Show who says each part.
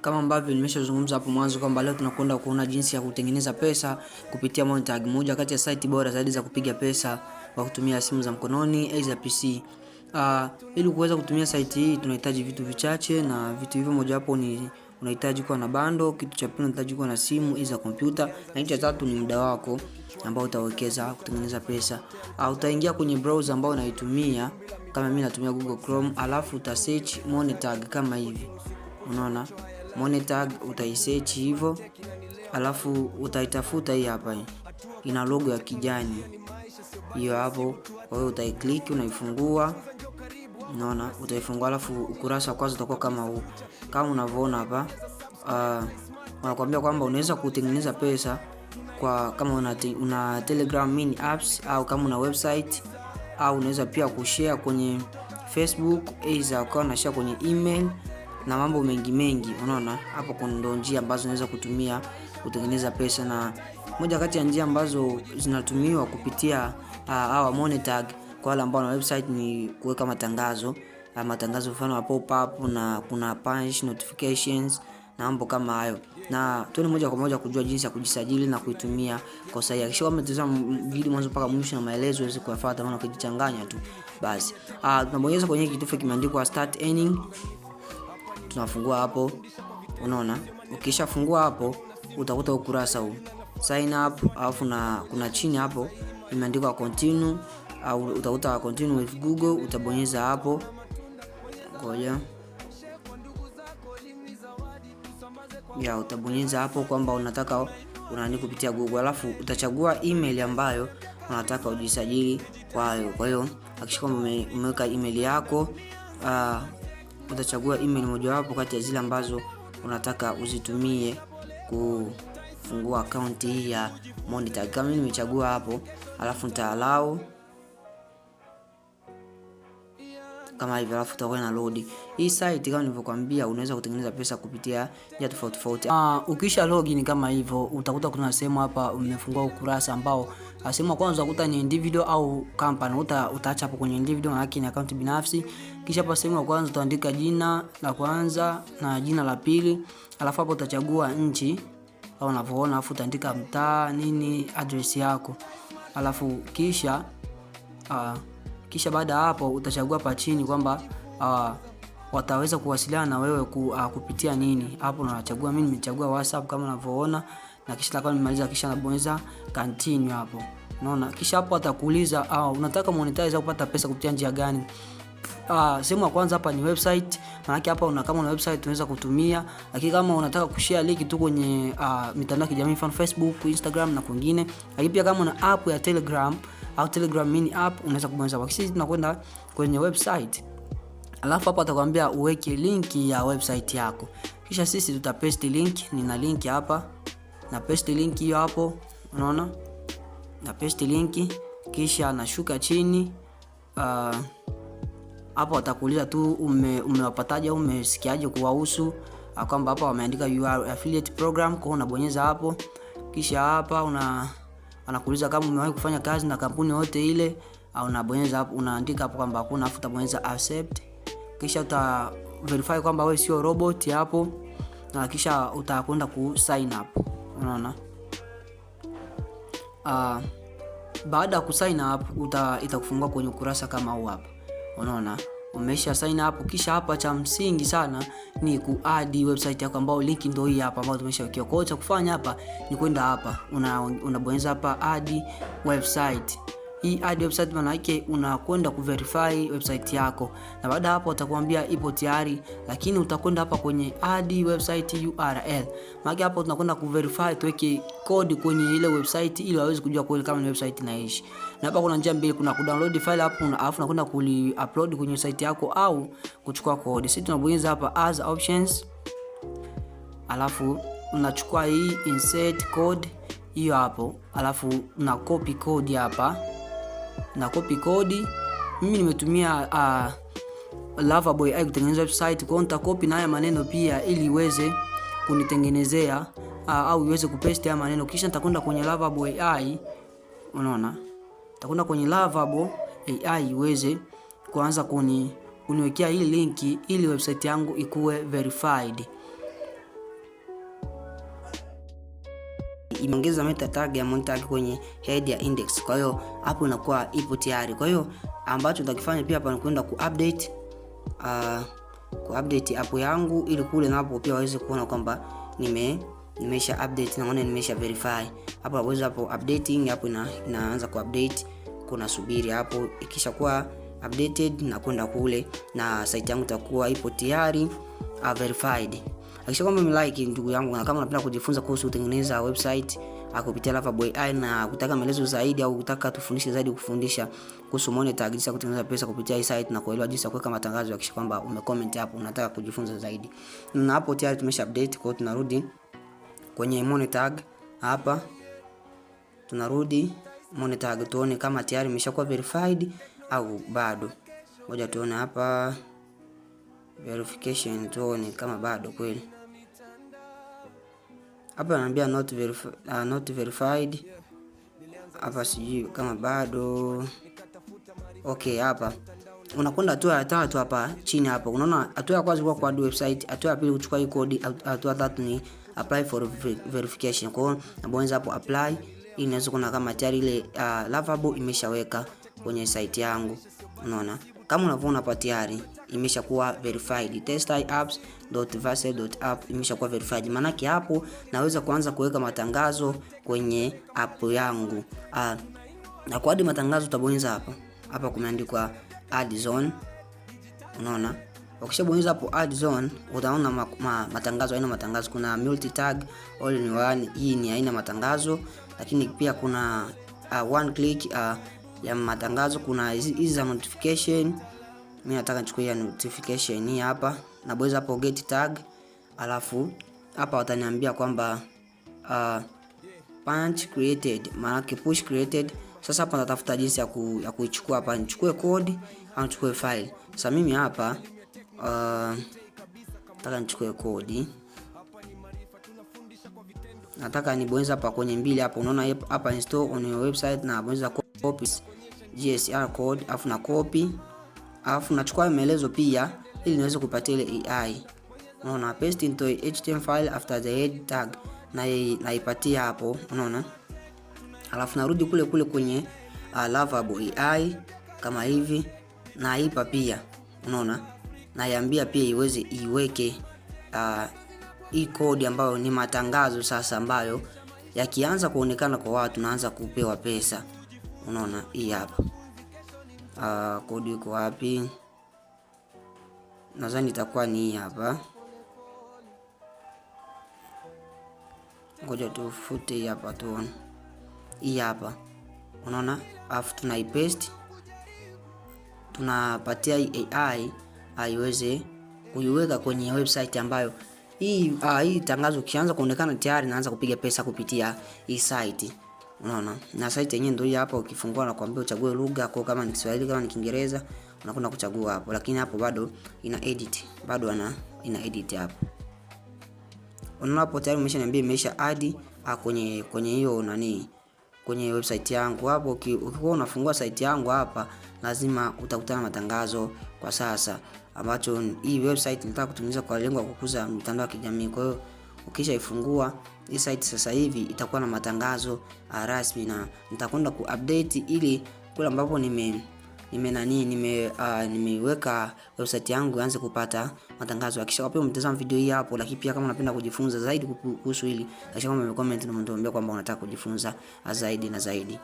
Speaker 1: Kama ambavyo nimeshazungumza hapo mwanzo kwamba leo tunakwenda kuona jinsi ya kutengeneza pesa kupitia Monetag, moja kati ya site bora zaidi za kupiga pesa kwa kutumia simu za mkononi aidha PC. Ili kuweza kutumia site hii tunahitaji vitu vichache, na vitu hivyo mojawapo ni unahitaji kuwa na bando, kitu cha pili unahitaji kuwa na simu aidha kompyuta, na kitu cha tatu ni muda wako ambao utawekeza kutengeneza pesa. Utaingia kwenye browser ambao unaitumia, kama mimi natumia Google Chrome, alafu uta search Monetag kama hivi. Unaona? Monetag utaisearch hivyo, alafu utaitafuta hii hapa hii. Ina logo ya kijani. Hiyo hapo, kwa hiyo utaiclick, unaifungua. Unaona? Utaifungua, alafu ukurasa wa kwanza utakuwa kama huu. Kama unavyoona hapa, wanakuambia kwamba unaweza kutengeneza pesa kwa kama una Telegram mini apps, au kama una website, au unaweza pia kushare kwenye Facebook, aidha ukawa na share kwenye email na mambo mengi. Unaona hapo kuna ndo njia ambazo unaweza kutumia kutengeneza pesa, na moja kati ya njia ambazo zinatumiwa kupitia hawa Monetag kwa wale ambao na website ni kuweka matangazo mfano pop up, na kuna punch notifications na mambo kama hayo. Na tuone moja kwa moja kujua jinsi ya kujisajili na kuitumia kwa sahihi. Hakikisha umetazama video mwanzo mpaka mwisho na maelezo uweze kuyafuata, maana ukijichanganya tu basi. Tunabonyeza kwenye kitufe kimeandikwa start earning. Tunafungua hapo. Unaona? Ukishafungua hapo utakuta ukurasa huu sign up, alafu na kuna chini hapo imeandikwa continue, au utakuta continue with Google, utabonyeza hapo. Ngoja. Utabonyeza hapo kwamba unataka unaandika kupitia Google, alafu utachagua email ambayo unataka ujisajili kwayo. Kwa hiyo hakikisha kwamba umeweka email yako. Utachagua email mojawapo kati ya zile ambazo unataka uzitumie kufungua account hii ya Monetag. Kama mimi nimechagua hapo, alafu nita allow kama hivi, alafu utakuwa na load. Hii site kama nilivyokuambia unaweza kutengeneza pesa kupitia njia tofauti tofauti. Ukisha login kama hivyo, utakuta kuna sehemu hapa umefungua ukurasa ambao sehemu kwanza utakuta ni individual au company. Utaacha hapo kwenye individual, na ni account binafsi. Kisha hapa sehemu ya kwanza utaandika jina la kwanza na jina la pili, alafu hapo utachagua nchi au unavyoona, alafu utaandika mtaa nini, address yako. Alafu kisha baada hapo utachagua hapa chini kwamba wataweza kuwasiliana na wewe kupitia nini. Hapo unachagua, mimi nimechagua WhatsApp kama unavyoona, na kisha kama nimemaliza, kisha nabonyeza continue hapo. Unaona? Kisha hapo atakuuliza unataka monetize au kupata pesa kupitia njia gani. Sehemu ya kwanza hapa ni website, maana hapa kama una website unaweza kutumia, lakini kama unataka kushare link tu kwenye mitandao ya kijamii mfano Facebook, Instagram na kwingine, lakini pia kama una app ya Telegram au Telegram mini app unaweza kubonyeza. Kwa sisi tunakwenda kwenye website, alafu hapa atakwambia uweke link ya website yako, kisha sisi tutapaste link. Nina link hapa, na paste link hiyo hapo. Unaona? Na paste link, kisha nashuka chini. Hapo atakuuliza tu umewapataje au umesikiaje kuwahusu, kwamba hapa wameandika you are affiliate program. Kwa hiyo unabonyeza hapo, kisha hapa anakuuliza kama umewahi kufanya kazi na kampuni yote ile, au unabonyeza hapo, unaandika hapo kwamba hakuna, afu utabonyeza accept. Kisha uta verify kwamba wewe sio robot hapo, na kisha utakwenda ku sign up. Unaona? Baada ya ku sign up itakufungua kwenye ukurasa kama huu hapa. Unaona? Umesha sign up. Kisha hapa cha msingi sana ni kuadd website yako, ambao link ndio hii hapa ambayo tumeshawekea. Kwa hiyo cha kufanya hapa ni kwenda hapa, unabonyeza hapa add website. Hii add website maana yake unakwenda kuverify website yako, na baada hapo atakwambia ipo tayari, lakini utakwenda hapa kwenye add website URL. Maana hapo tunakwenda kuverify, tuweke code kwenye ile website ili waweze kujua kweli kama ni website inaishi. Na hapa kuna njia mbili, kuna kudownload file hapo, alafu unakwenda upload kwenye site yako au kuchukua code. Sisi tunabonyeza hapa as options, alafu unachukua hii insert code hiyo hapo, alafu na copy code hapa, na copy code. Mimi nimetumia Loverboy AI kutengeneza website, kwa nita copy na haya maneno pia ili iweze kunitengenezea au iweze kupaste haya maneno. Kisha nitakwenda kwenye Loverboy AI. Unaona? Nitakwenda kwenye Loverboy AI iweze kuanza kuniwekea hii linki ili website yangu ikuwe verified. imeongeza meta tag ya monitor kwenye head ya index. Kwa hiyo hapo inakuwa ipo tayari. Kwa hiyo ambacho utakifanya pia hapa ni kwenda kuupdate app yangu, ili kule napo pia waweze kuona kwamba nimesha update na nimesha verify. Hapo waweza hapo updating, hapo inaanza kuupdate, kuna subiri hapo, ikishakuwa updated na kwenda kule na site yangu itakuwa ipo tayari verified. Hakikisha kwamba umelike ndugu yangu, na kama unapenda kujifunza kuhusu kutengeneza website kupitia Loverboy AI na kutaka maelezo zaidi au kutaka tufundishe zaidi kufundisha kuhusu monitor, jinsi ya kutengeneza pesa kupitia hii site na kuelewa jinsi ya kuweka matangazo, hakikisha kwamba umecomment hapo unataka kujifunza zaidi. Na hapo tayari tumesha update, kwa hiyo tunarudi kwenye monitor hapa, tunarudi monitor tuone kama tayari imeshakuwa verified au bado. Ngoja tuone hapa verification, tuone kama bado kweli. Hapa ananiambia not verified. Hapa sijui kama bado. Okay, hapa unakwenda hatua ya 3 hapa chini hapa. Unaona hatua ya kwanza ilikuwa kwa website, hatua ya pili kuchukua hii code, hatua ya tatu ni apply for verification. Kwa hiyo nabonyeza hapo apply, ili inaweza kuna kama tayari ile Loverboy imeshaweka kwenye site yangu. Unaona kama unavyoona hapa tayari imeshakuwa verified. testai.apps.vassal.app imeshakuwa verified. Maana yake hapo naweza kuanza kuweka matangazo kwenye app yangu. Na kwa hadi matangazo utabonyeza hapa kumeandikwa add zone. Unaona ukishabonyeza hapo add zone utaona matangazo, aina matangazo. Kuna multi tag, all in one, hii ni aina matangazo. Lakini pia kuna one click ya matangazo. Kuna hizi za notification. Mimi nataka nichukue ya notification hii hapa, na bonyeza hapo get tag. Alafu hapa wataniambia kwamba punch created, maana yake push created. Sasa hapa natafuta jinsi ya kuichukua hapa, nichukue code au nichukue file. Sasa mimi hapa nataka nichukue code. Nataka nibonyeza hapa kwenye mbili hapa, unaona hapa install on your website, na bonyeza copy GSR code, afu na copy, afu nachukua maelezo pia ili niweze kupatia ile AI. Unaona paste into HTML file after the head tag, na naipatia hapo, unaona. Alafu narudi kule kwenye Loverboy AI kama hivi, na haipa pia, unaona, naiambia pia iweke hii code ambayo ni matangazo sasa, ambayo yakianza kuonekana kwa watu naanza kupewa pesa. Unaona hii hapa code iko wapi? Nadhani itakuwa ni hii hapa. Ngoja tufute hii hapa tuone. Hii hapa. Unaona? Afu tunaipaste. Tunapatia AI aiweze kuiweka kwenye website ambayo hii tangazo kianza kuonekana tayari naanza kupiga pesa kupitia hii site. Unaona? Na site yenyewe ndio hii hapa, ukifungua na kuambia uchague lugha, kwa kama ni Kiswahili, kama ni Kiingereza, unakwenda kuchagua hapo. Lakini hapo bado ina edit. Bado ina edit hapo. Unaona hapo tayari umeshaniambia imesha add kwenye hiyo kwenye website yangu. Hapo ukikuwa unafungua site yangu hapa, lazima utakutana matangazo kwa sasa, ambacho hii website nataka kutengeneza kwa lengo la kukuza mtandao wa kijamii. Kwa hiyo ukishaifungua hii site sasa hivi itakuwa na matangazo rasmi, na nitakwenda kuupdate ili kule ambapo nimeweka website yangu ianze kupata matangazo. Hakisha wapi mtazama video hii hapo, lakini pia kama unapenda kujifunza zaidi kuhusu hili, hakisha kama umecomment na mtuambia kwamba unataka kujifunza zaidi na zaidi.